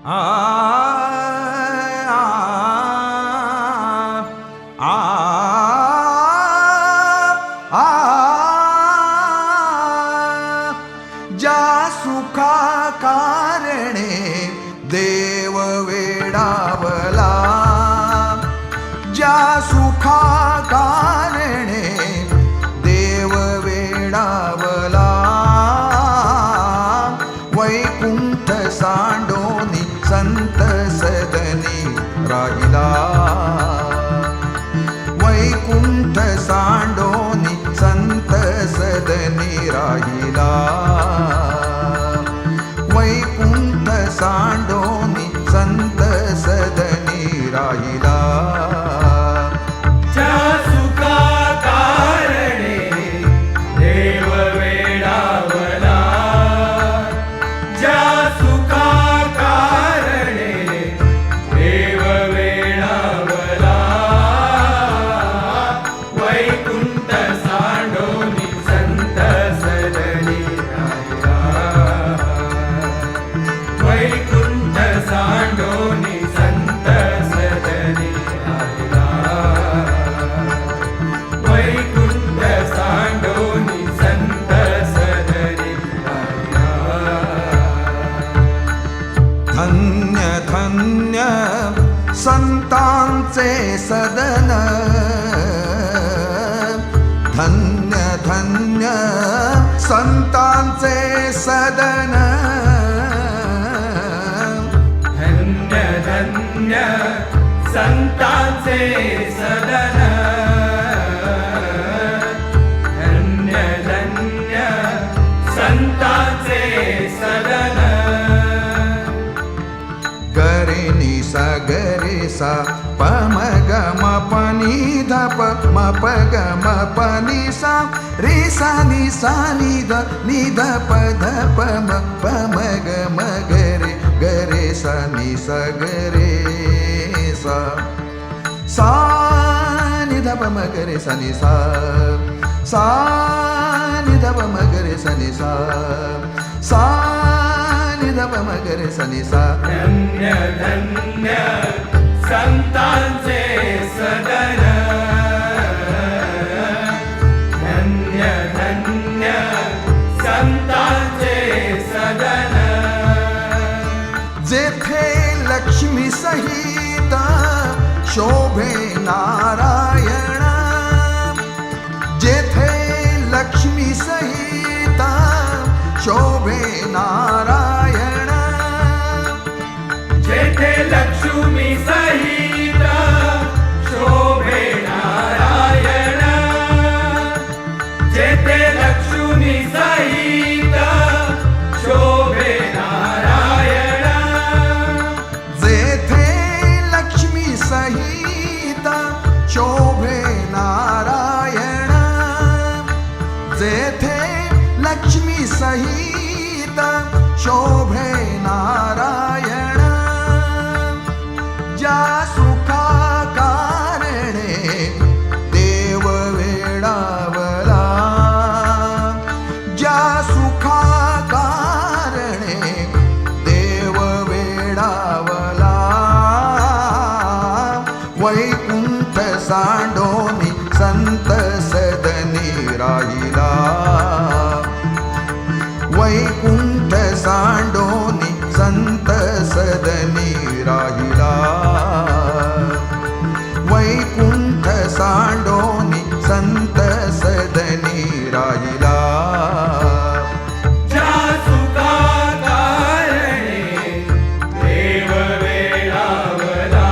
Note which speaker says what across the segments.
Speaker 1: आ आ आ ज्या सुखा कारणे देव वेडावला, ज्या सुखा कारणे देव वेडावला, वैकुंठ सांडोनी संत सदनी राहिला, वैकुंठ सांडोनी संत सदनी राहिला, वैकुंठ सांडोनी संत सदनी राहिला.
Speaker 2: ज्या सुखा कारणे देव वेडावला, ज्या सुखा कारणे देव वेडावला, वैकुंठ सांडोनी संत सदनी राहिला, वैकुंठ सांडोनी संत सदनी राहिला, वैकुंठ सांडोनी संत सदनी राहिला.
Speaker 1: धन्य धन्य संतांचे सदन, धन्य धन्य संतांचे सदन,
Speaker 2: धन्य धन्य संतांचे सदन, धन्य धन्य संतांचे सदन.
Speaker 1: गरे नि सा गरे सा प म ग म प नि ध प म प ग म प नि सा रे सा नि ध ध प ध प म प म ग म गरे गरे सा नि सा गरे सा सा नि ध प म गरे सा नि सा सा नि ध प म गरे सा नि सा सा नि ध प म गरे सा नि सा.
Speaker 2: धन्य धन्य संतांचे सदन, धन्य धन्य संतांचे सदन.
Speaker 1: जेथे लक्ष्मी सहित शोभे नारायण, जेथे लक्ष्मी सहित शोभे नारायण,
Speaker 2: जेथे लक्ष्मी सहित शोभे नारायण, जेथे लक्ष्मी सहित शोभे नारायण,
Speaker 1: जेथे लक्ष्मी सहित शोभे नारायण, जेथे लक्ष्मी सहित शोभे नारायण, ज्या सुखा कारणे देव वेडावला, ज्या सुखा कारणे देव वेडावला, वैकुंठ सांडोनी संत सदनी राहिला, वैकुंठ सांडोनी संत सदनी राहिला, वैकुंठ सांडोनी संत सदनी राहिला.
Speaker 2: ज्या सुखा कारणे देव वेडावला,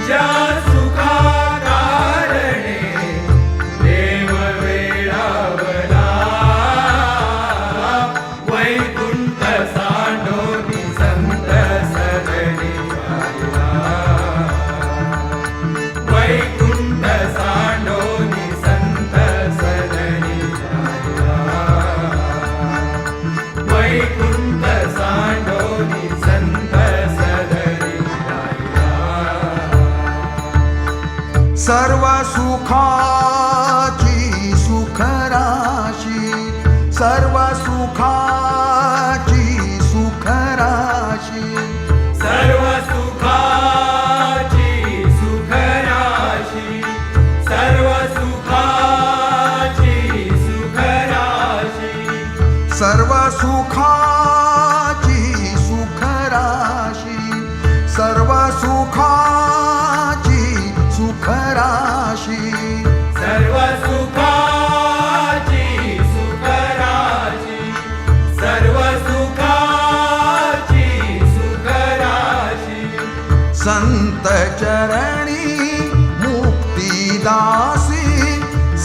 Speaker 2: ज्या सुखा कारणे देव वेडावला, वैकुंठ सांडोनी संत सदनी राहिला, वैकुंठ सांडोनी संत सदनी राहिला, वैकुंठ सांडोनी संत सदनी राहिला.
Speaker 1: सर्व सुखाची सुखराशी, सर्व सुखाची सुखराशी,
Speaker 2: सर्व सुखाची सुखराशी सर्व सुखाची सुखराशी
Speaker 1: सर्व सुखाची सुखराशी सर्व सुखाची सुखराशी
Speaker 2: सर्व सुखाची सुखराशी सर्व सुखाची सुखराशी
Speaker 1: संत चरणी मुक्तिदासी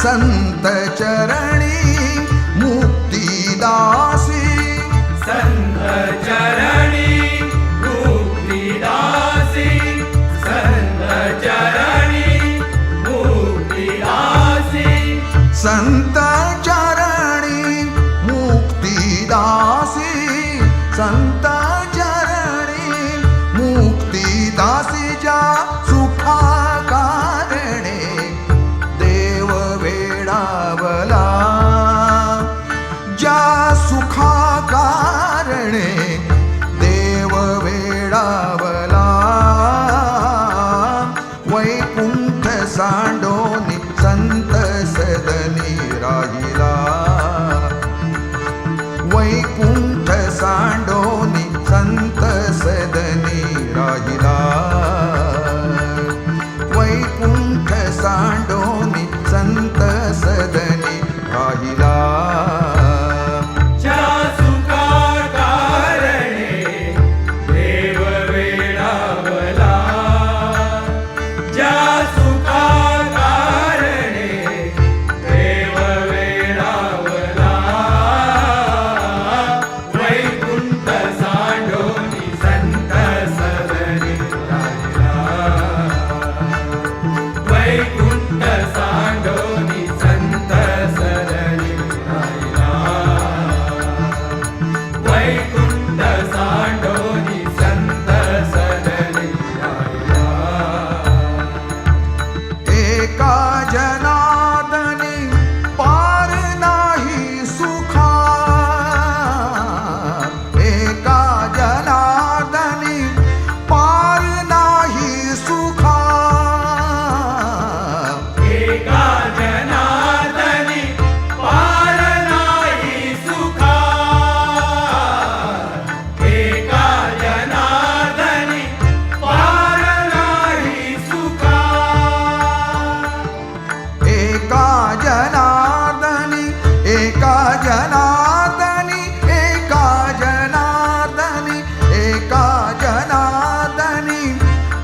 Speaker 1: संत चरणी मुक्तिदासी
Speaker 2: संत चरणी मुक्तिदासी संत चरणी मुक्तिदासी
Speaker 1: संत चरणी मुक्तिदासी संत चरणी मुक्तिदासी ज्या सुखा कारणे देव वेडावला ज्या सुखा कारणे देव वेडावला वैकुंठ सांडोनी संत सदनी राहिला वैकुंठ सांडोनी संत सदनी राहिला वैकुंठ सांडोनी संत सदनी राहिला
Speaker 2: ज्या सुखा कारणे देव वेडावला ज्या सुखा कारणे देव वेडावला वैकुंठ सांडोनी संत सदनी राहिला वैकुंठ सांडोनी संत सदनी राहिला वैकुंठ सांडोनी संत सदनी राहिला
Speaker 1: एका जनार्दनी पार नाही सुखा एका जनार्दनी पार नाही सुखा
Speaker 2: एका जनार्दनी पार नाही सुखा एका जनार्दनी पार नाही सुखा
Speaker 1: एका जनार्दनी एका जनार्दनी एका जनार्दनी एका जनार्दनी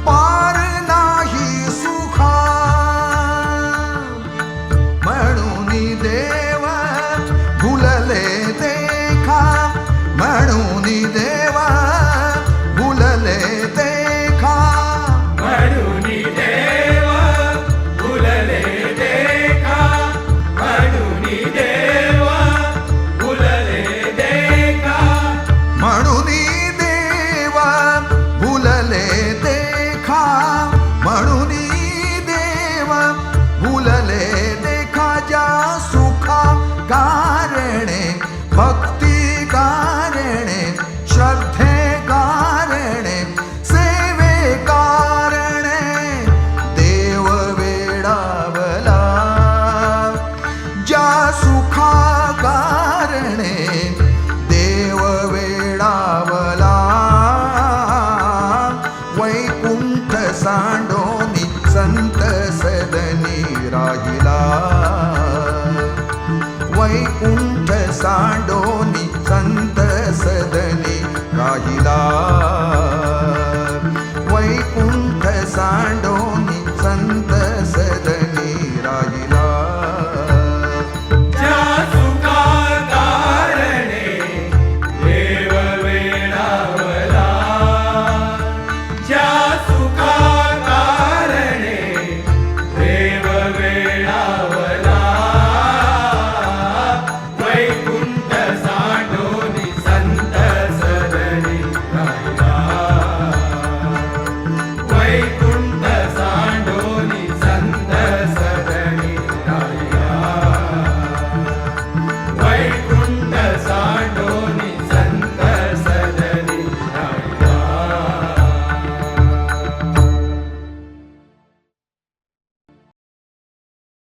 Speaker 1: पार नाही सुखा म्हणून देव भुलले देखा म्हणून देव भुलले देखा
Speaker 2: म्हणून देव भुलले देखा म्हणून देव भुलले देखा
Speaker 1: म्हणून देव भुलले देखा म्हणून देव भुलले देखा ज्या सुखा कारणे भक्ती कारणे श्रद्धे